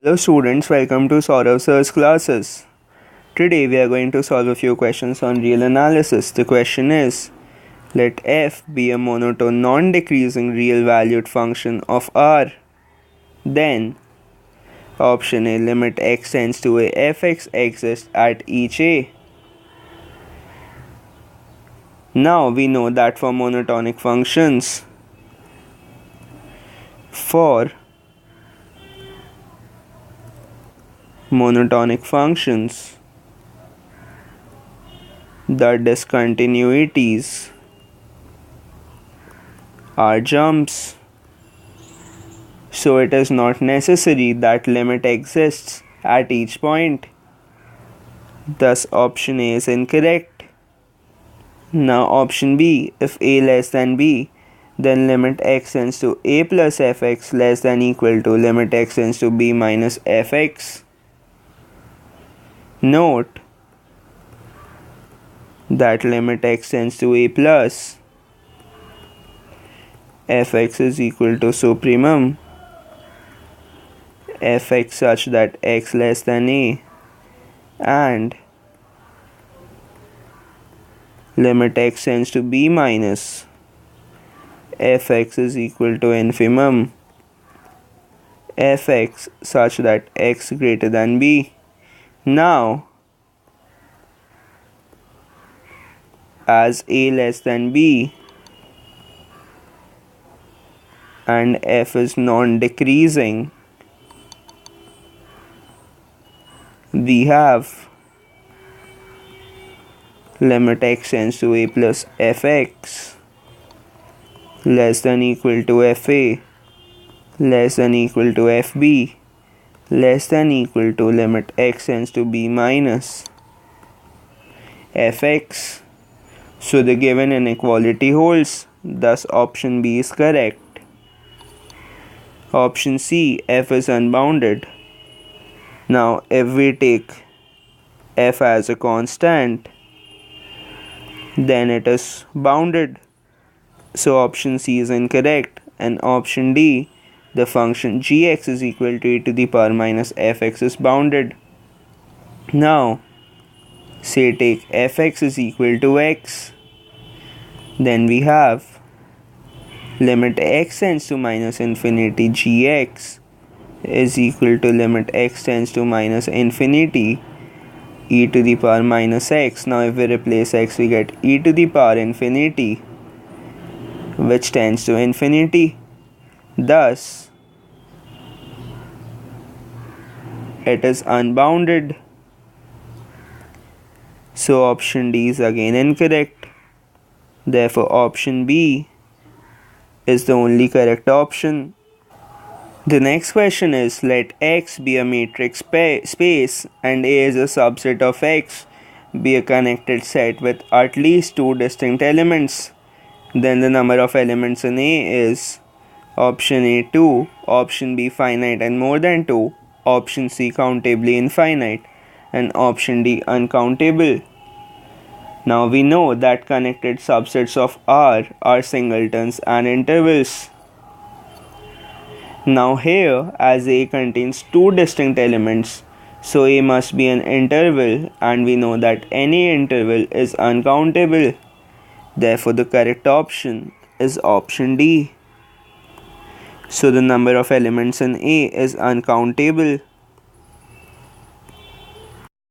Hello students, welcome to SOURAV Sir's classes. Today we are going to solve a few questions on real analysis. The question is, let f be a monotone non-decreasing real valued function of R. Then, option A, limit x tends to a fx exists at each a. Now we know that for monotonic functions, the discontinuities are jumps. So it is not necessary that limit exists at each point. Thus option A is incorrect. Now option B, if a less than b, then limit x tends to a plus fx less than equal to limit x tends to b minus fx. Note that limit x tends to a plus fx is equal to supremum fx such that x less than a and limit x tends to b minus fx is equal to infimum fx such that x greater than b. Now, as a less than b and f is non-decreasing, we have limit x tends to a plus fx less than equal to fa less than equal to fb less than equal to limit x tends to b minus fx. So the given inequality holds, thus option B is correct. Option C, f is unbounded. Now if we take f as a constant, then it is bounded. So option C is incorrect, and option D, the function gx is equal to e to the power minus fx is bounded. Now say take fx is equal to x, then we have limit x tends to minus infinity gx is equal to limit x tends to minus infinity e to the power minus x. Now if we replace x, we get e to the power infinity, which tends to infinity. Thus it is unbounded. So option D is again incorrect. Therefore option B is the only correct option. The next question is, let X be a matrix space and A is a subset of X, be a connected set with at least two distinct elements. Then the number of elements in A is option A 2, option B finite and more than 2, option C countably infinite, and option D uncountable. Now we know that connected subsets of R are singletons and intervals. Now here, as A contains two distinct elements, so A must be an interval, and we know that any interval is uncountable. Therefore the correct option is option D. So the number of elements in A is uncountable.